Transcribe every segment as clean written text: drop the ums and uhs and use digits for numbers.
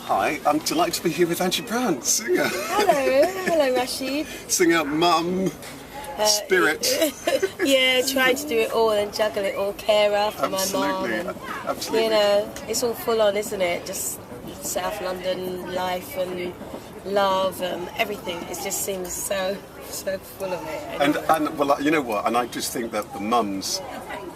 Hi, I'm delighted to be here with Angie Brown, singer. Hello Rasheed. Singer, mum, spirit. Yeah, trying to do it all and juggle it all, carer for Absolutely. my mum. Absolutely. You know, it's all full on, isn't it? Just South London life and love and everything. It just seems so full of it. And well, you know what? And I just think that the mums,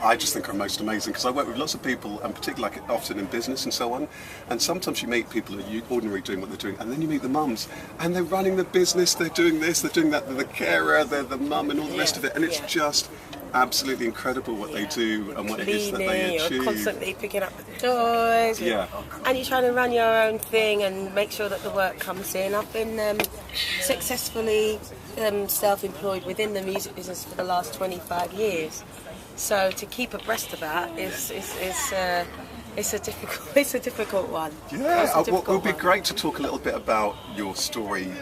I just think are most amazing because I work with lots of people, and particularly like often in business and so on. And sometimes you meet people who are ordinarily doing what they're doing, and then you meet the mums, and they're running the business, they're doing this, they're doing that, they're the carer, they're the mum, and all the rest of it. And it's just absolutely incredible what they do and what it is that they achieve. You're constantly picking up the toys. And you're trying to run your own thing and make sure that the work comes in. I've been successfully self-employed within the music business for the last 25 years. So to keep abreast of that is it's a difficult one. Yeah, it would be great to talk a little bit about your story,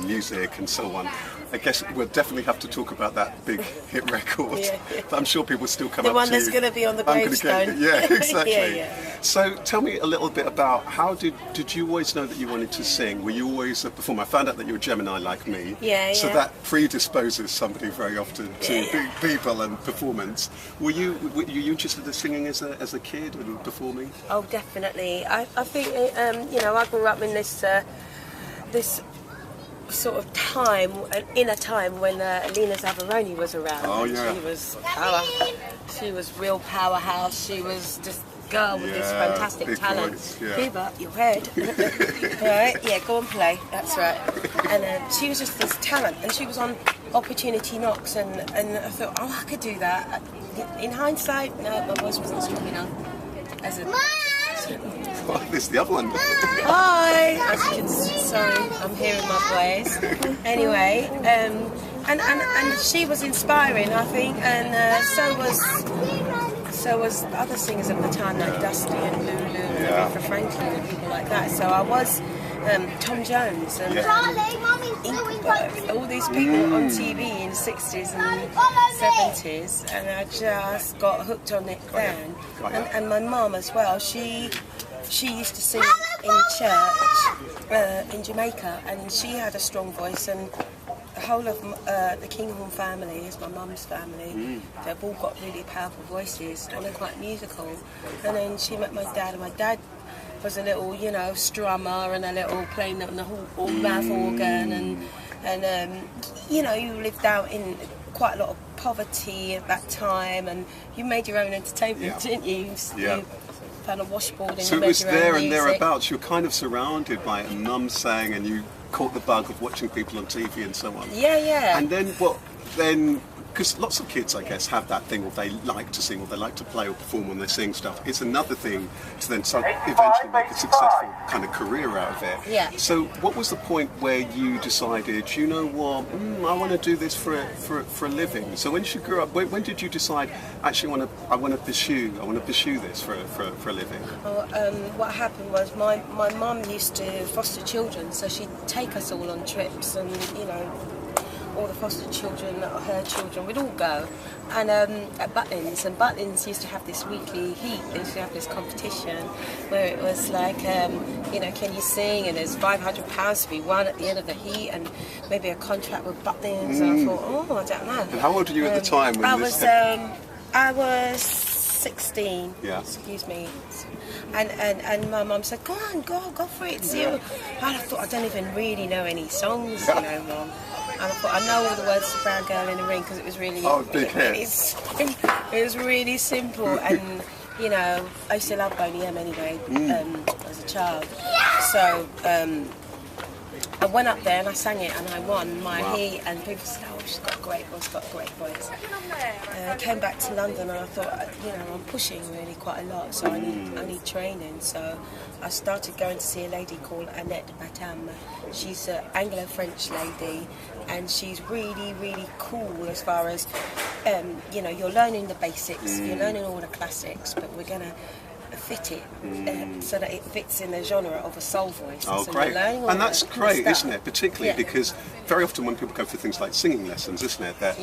music and so on. I guess we'll definitely have to talk about that big hit record. But I'm sure people will still come up to you. The one that's going to be on the gravestone. Yeah, exactly. Yeah. So tell me a little bit about how did you always know that you wanted to sing? Were you always a performer? I found out that you're a Gemini like me. So that predisposes somebody very often to people and performance. Were you interested in singing as a kid and performing? Oh, definitely. I think I grew up in this sort of time, in a time when Alina Zavaroni was around. Oh yeah. She was real powerhouse. She was just a girl with this fantastic talent. Give up your head. Right? Yeah, go and play. That's right. And she was just this talent, and she was on Opportunity Knocks, and I thought, oh, I could do that. In hindsight, no, my voice wasn't strong enough. This is the other one. Hi! Sorry, I'm hearing my voice. Anyway, and she was inspiring, I think, and so was other singers of the time like Dusty and Lulu and Aretha Franklin and people like that. So I was Tom Jones and all these people on TV in the 60s and 70s, and I just got hooked on it then. And my mum as well, she used to sing in church in Jamaica, and she had a strong voice, and the whole of the Kinghorn family is my mum's family. They've all got really powerful voices, and they're quite musical. And then she met my dad, and my dad was a little, strummer and a little playing on the mouth organ, and you lived out in quite a lot of poverty at that time, and you made your own entertainment, didn't you? You found a washboard and so you it was made your there own and music. thereabouts. You're kind of surrounded by it, and mum sang, and you caught the bug of watching people on TV and so on. Yeah. And then because lots of kids, I guess, have that thing, or they like to sing, or they like to play or perform when they sing stuff. It's another thing to then eventually make a successful kind of career out of it. Yeah. So what was the point where you decided, you know what, I want to do this for a living? So when you grew up, when did you decide, actually, I want to pursue this for a living? Well, what happened was my mum used to foster children, so she'd take us all on trips, and all the foster children, her children, we'd all go. And at Butlins used to have this weekly heat. They used to have this competition where it was like, can you sing? And there's £500 to be won at the end of the heat, and maybe a contract with Butlins. And I thought, I don't know. And how old were you at the time? When I was 16. Yeah. Excuse me. And my mum said, go on, go for it. See. And I thought, I don't even really know any songs, Mum. And I thought, I know all the words to Brown Girl in the Ring, because it was really... big hit. It was really simple, and, I used to love Boney M anyway, as a child. So, I went up there and I sang it and I won my heat, and people said, oh, she's got a great voice. I came back to London and I thought, I'm pushing really quite a lot, so I need training. So I started going to see a lady called Annette Batam. She's an Anglo-French lady, and she's really, really cool as far as, you're learning the basics, you're learning all the classics, but we're going to fit it so that it fits in the genre of a soul voice. Oh, so great. And that's great, isn't it? Particularly because very often when people go for things like singing lessons, isn't it, that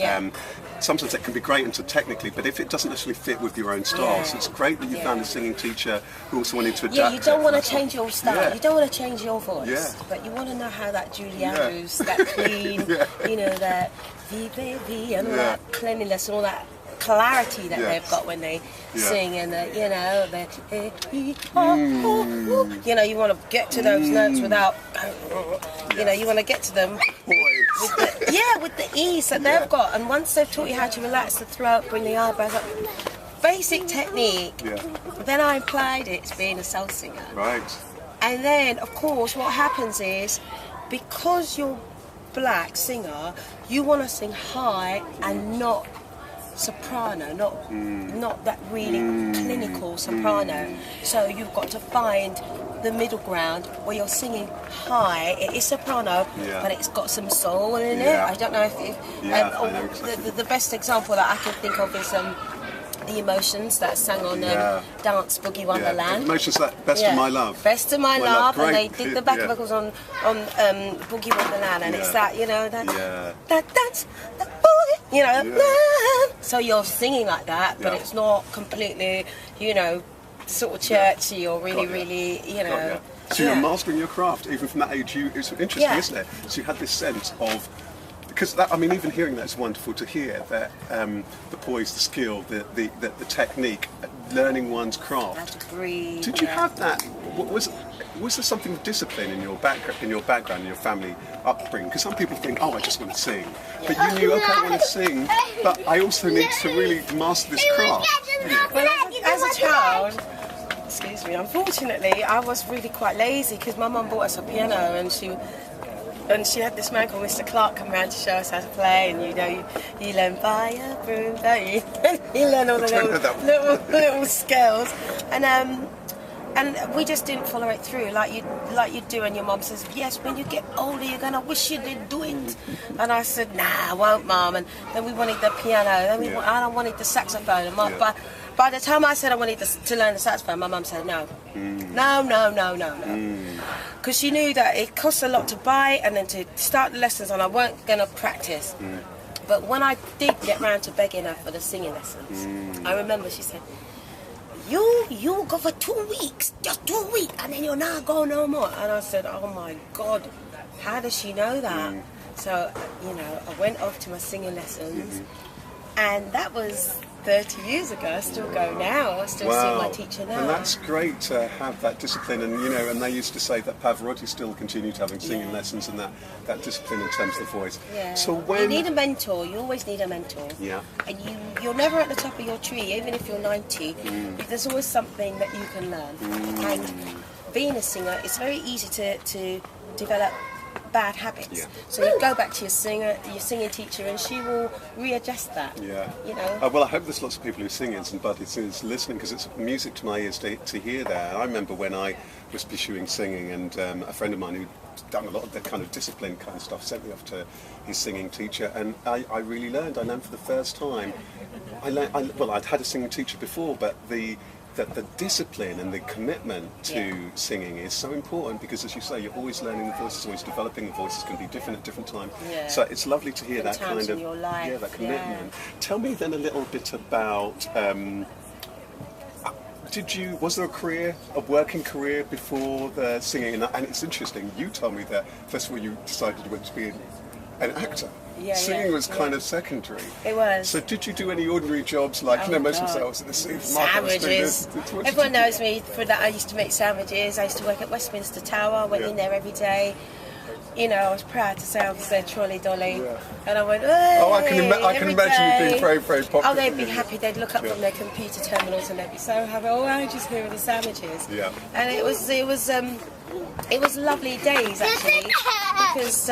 sometimes it can be great into technically, but if it doesn't necessarily fit with your own style, so it's great that you found a singing teacher who also wanted to adapt. Yeah, you don't want to change your style, you don't want to change your voice, Yeah. but you want to know how that Julie Andrews, that clean, you know, that V and all that cleanliness and all that clarity that they've got when they sing, and you know, you know, you want to get to those notes without, you know, you want to get to them with the ease that they've got. And once they've taught you how to relax the throat, bring the eyebrows up, basic technique, then I applied it to being a soul singer. Right. And then, of course, what happens is, because you're black singer, you want to sing high and not soprano, not that really clinical soprano. So you've got to find the middle ground where you're singing high. It is soprano, but it's got some soul in it. I don't know if the best example that I can think of is the Emotions that sang on Dance Boogie Wonderland. Emotions, that Best of My Love. Best of My Love, and they did the back vocals on Boogie Wonderland, and it's that, you know, that's the boogie, you know, so you're singing like that, but it's not completely, you know, sort of churchy or really, you know. So you're mastering your craft, even from that age. It's interesting, isn't it? So you had this sense of, because that, I mean, even hearing that is wonderful to hear, that the poise, the skill, the technique, learning one's craft. Did you have that? Was there something of discipline in your background, in your family upbringing? Because some people think, oh, I just want to sing, but you knew, okay, I want to sing, but I also need to really master this craft. Well, as a child, excuse me, unfortunately, I was really quite lazy because my mum bought us a piano, and she had this man called Mr. Clark come round to show us how to play, and you know, you learn by a broom, don't you? You learn all the little scales, and we just didn't follow it through like you do. And your mum says, yes, when you get older, you're gonna wish you did do it. And I said, nah, I won't, Mum. And then we wanted the piano, then I wanted the saxophone. And by the time I said I wanted to learn the saxophone, my mum said no. Because she knew that it costs a lot to buy and then to start the lessons, and I weren't going to practice. But when I did get round to begging her for the singing lessons, I remember she said, you go for 2 weeks, just 2 weeks, and then you'll not go no more. And I said, oh my God, how does she know that? So, you know, I went off to my singing lessons, and that was 30 years ago. I still go now. I still see my teacher now. And that's great to have that discipline. And you know, and they used to say that Pavarotti still continued having singing lessons and that discipline in terms of the voice. So when you need a mentor, you always need a mentor. And you're never at the top of your tree, even if you're 90. There's always something that you can learn. And being a singer, it's very easy to develop bad habits. So you go back to your singing teacher, and she will readjust that. You know. Well, I hope there's lots of people who sing and budding singers listening, because it's music to my ears to hear that. I remember when I was pursuing singing, and a friend of mine who'd done a lot of that kind of discipline kind of stuff sent me off to his singing teacher, and I really learned. I learned for the first time. I'd had a singing teacher before, but the discipline and the commitment to singing is so important, because, as you say, you're always learning the voices, always developing the voices, can be different at different times. So it's lovely to hear that kind of that commitment. Tell me then a little bit about. Was there a working career before the singing? And it's interesting, you told me that first of all you decided you went to be an actor. Singing was kind of secondary. It was. So did you do any ordinary jobs like, you know, most of us at the supermarket? Sandwiches. Everyone knows me for that. I used to make sandwiches. I used to work at Westminster Tower. I went in there every day. You know, I was proud to say I was their trolley dolly. And I went, hey, I can imagine you being very, very popular. Oh, they'd be happy. They'd look up from their computer terminals and they'd be so happy. Oh, I just here with the sandwiches. And it was lovely days, actually, because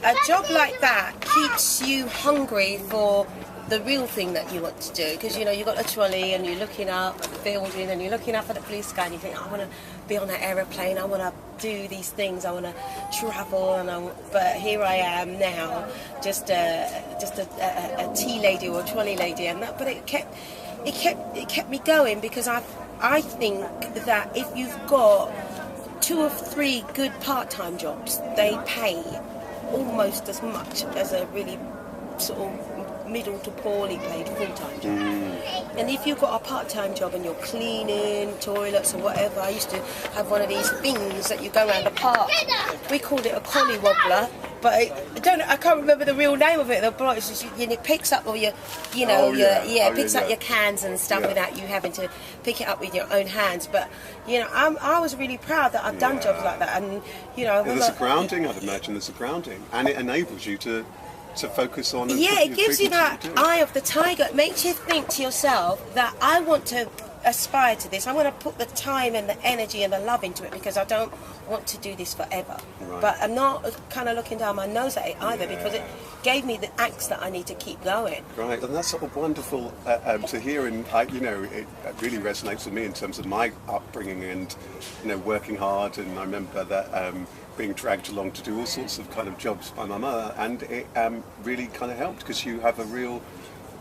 a job like that keeps you hungry for the real thing that you want to do, because you know you've got a trolley and you're looking up at the building and you're looking up at the blue sky and you think, I want to be on that aeroplane, I want to do these things, I want to travel, but here I am now, just a tea lady or a trolley lady, but it kept me going, because I think that if you've got 2 or 3 good part-time jobs, they pay almost as much as a really sort of middle to poorly paid full-time job. And if you've got a part-time job and you're cleaning toilets or whatever, I used to have one of these things that you go around the park. We called it a collie wobbler, but I can't remember the real name of it. It picks up all your, picks up your cans and stuff without you having to pick it up with your own hands. But I was really proud that I've done jobs like that, and there's a grounding. I'd imagine there's a grounding, and it enables you to focus on. It gives you that eye of the tiger. It makes you think to yourself that I want to aspire to this. I want to put the time and the energy and the love into it because I don't want to do this forever. Right. But I'm not kind of looking down my nose at it either because it gave me the angst that I need to keep going. Right, and that's sort of wonderful to hear, and it really resonates with me in terms of my upbringing and working hard. And I remember that being dragged along to do all sorts of kind of jobs by my mother, and it really kind of helped because you have a real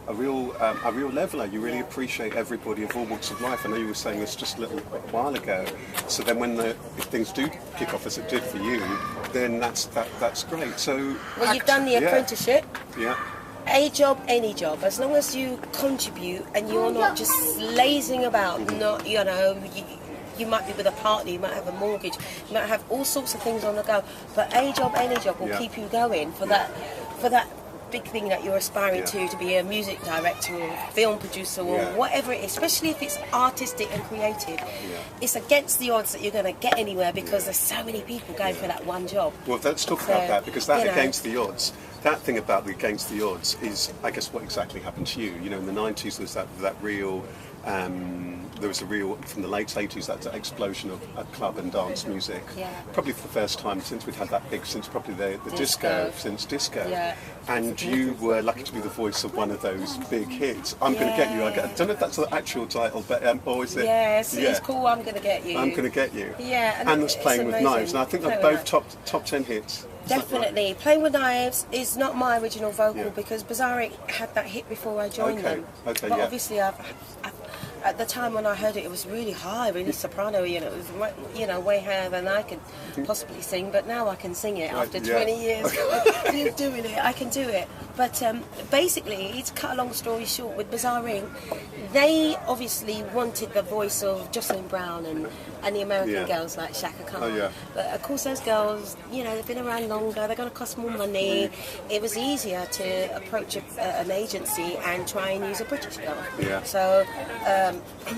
leveler. You really appreciate everybody of all walks of life. I know you were saying this just a little while ago. So then if things do kick off as it did for you, then that's great. So you've done the apprenticeship. Yeah. A job, any job, as long as you contribute and you're not just lazing about, not you might be with a partner, you might have a mortgage, you might have all sorts of things on the go, but a job, any job will keep you going for that big thing that you're aspiring to be a music director or film producer or whatever it is, especially if it's artistic and creative. It's against the odds that you're going to get anywhere because there's so many people going for that one job. Well, let's talk about that, because that against the odds, that thing about the against the odds is, I guess, what exactly happened to you. In the 90s there's that real there was a real, from the late 80s, that explosion of club and dance music. Probably for the first time since we'd had that big, since probably the disco. And you were lucky to be the voice of one of those big hits. I'm Gonna Get You. I don't know if that's the actual title, but or is it? Yes, it's called I'm Gonna Get You. I'm Gonna Get You. Yeah, and it's Playing with Knives. And I think they're both top 10 hits. Definitely. Right? Playing with Knives is not my original vocal because Bizarre had that hit before I joined them. But obviously at the time when I heard it, it was really high, really soprano, it was way higher than I could possibly sing, but now I can sing it after 20 years of doing it, I can do it. But basically, to cut a long story short, with Bizarre Inc., they obviously wanted the voice of Jocelyn Brown and the American girls like Shaka Khan. But of course those girls, they've been around longer, they're going to cost more money. It was easier to approach an agency and try and use a British girl. So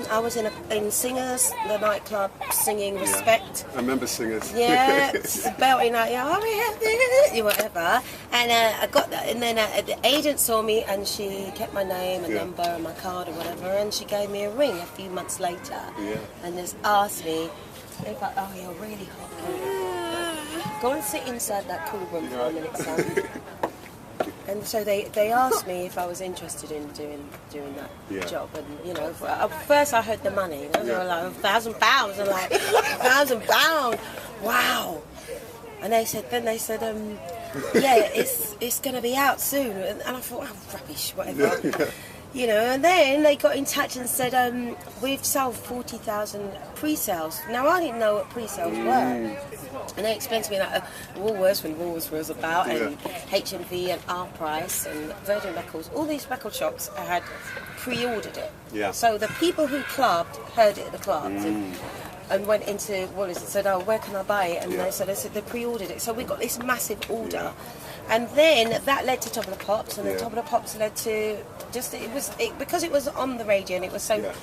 I was in Singers, the nightclub, singing Respect. I remember Singers. Belting like, whatever. And I got that, and then the agent saw me and she kept my name and number and my card or whatever, and she gave me a ring a few months later and just asked me, they were like, oh, you're really hot. Go and sit inside that cool room for a minute, son. And so they asked me if I was interested in doing that job, and first I heard the money. They were like £1,000. I'm like, £1,000, wow. And they said, it's going to be out soon. And I thought, oh, rubbish, whatever. And then they got in touch and said, we've sold 40,000 pre-sales. Now, I didn't know what pre-sales were. And they explained to me that Woolworths, when Woolworths was about, and HMV and R Price and Virgin Records, all these record shops had pre-ordered it. So the people who clubbed heard it at the clubs and went into Woolworths and said, oh, where can I buy it? And they said they pre-ordered it. So we got this massive order. And then that led to Top of the Pops, and then Top of the Pops led to because it was on the radio and it was so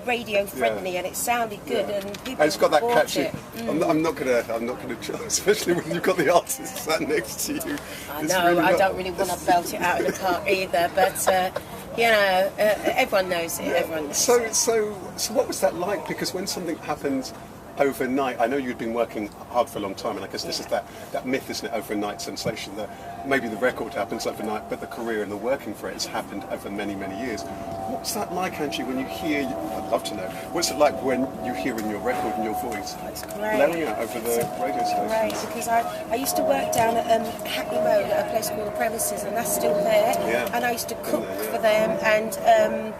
radio friendly and it sounded good and people it's got that catchy. It. I'm not gonna especially when you've got the artist sat next to you. I know, really I don't really want to belt it out in the park either, but everyone knows it. Everyone knows so what was that like? Because when something happens overnight, I know you'd been working hard for a long time, and I guess this is that myth, isn't it, overnight sensation, that maybe the record happens overnight, but the career and the working for it has happened over many, many years. What's that like, Angie, when you hear, I'd love to know, what's it like when you hear in your record and your voice blaring out over the radio station? Great, because I used to work down at Hackney Road at a place called The Premises, and that's still there, and I used to cook for them, and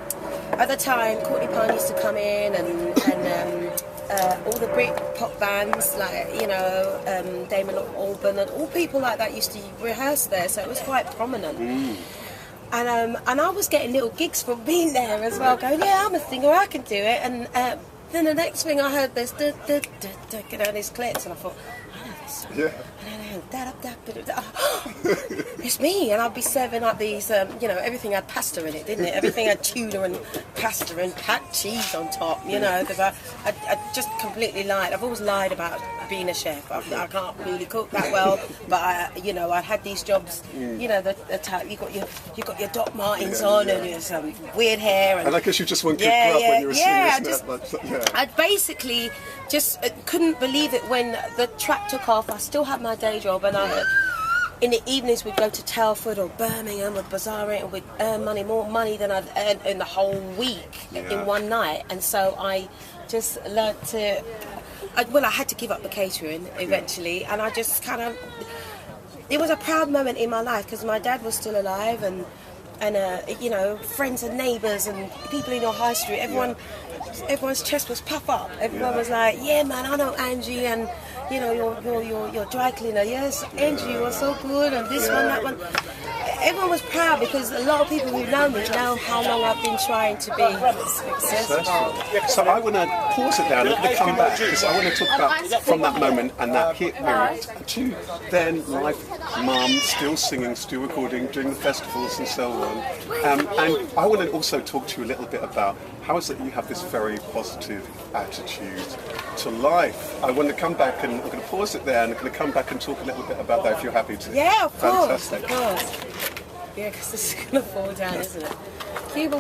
at the time, Courtney Pine used to come in, and all the Brit-pop bands, like, you know, Damon Albarn and all people like that used to rehearse there, so it was quite prominent. And I was getting little gigs from being there as well, going, yeah, I'm a singer, I can do it. And then the next thing I heard this, you know, these clips, and I thought, I know this song. Yeah. It's me, and I'd be serving up these, you know, everything had pasta in it, didn't it? Everything had tuna and pasta and packed cheese on top, you know, because I just completely lied. I've always lied about being a chef. I can't really cook that well, but you know, I had these jobs, you know, the type you got your Doc Martens on and your some weird hair, and I guess you just weren't keeping up when you were singer. I basically just couldn't believe it when the track took off. I still had my day job, and in the evenings we'd go to Telford or Birmingham or Bazaar it, and we'd earn money, more money than I'd earned in the whole week in one night. And so I just learnt to, I had to give up the catering eventually, and I just kind of, it was a proud moment in my life because my dad was still alive, and you know, friends and neighbours and people in your high street, everyone's chest was puffed up. Everyone was like, yeah man, I know Angie, and you know, your dry cleaner, yes, Angie, you were so good, and this one, that one. Everyone was proud because a lot of people who know me know how long I've been trying to be successful. So I want to pause it down and come back, because I want to talk about from that moment and that hit period to then life, mum, still singing, still recording, doing the festivals and so on. And I want to also talk to you a little bit about how is it you have this very positive attitude to life. I want to come back, and I'm going to pause it there, and I'm going to come back and talk a little bit about that if you're happy to. Yeah, of course. Fantastic. Of course. Yeah, because this is going to fall down, isn't it? Cuba,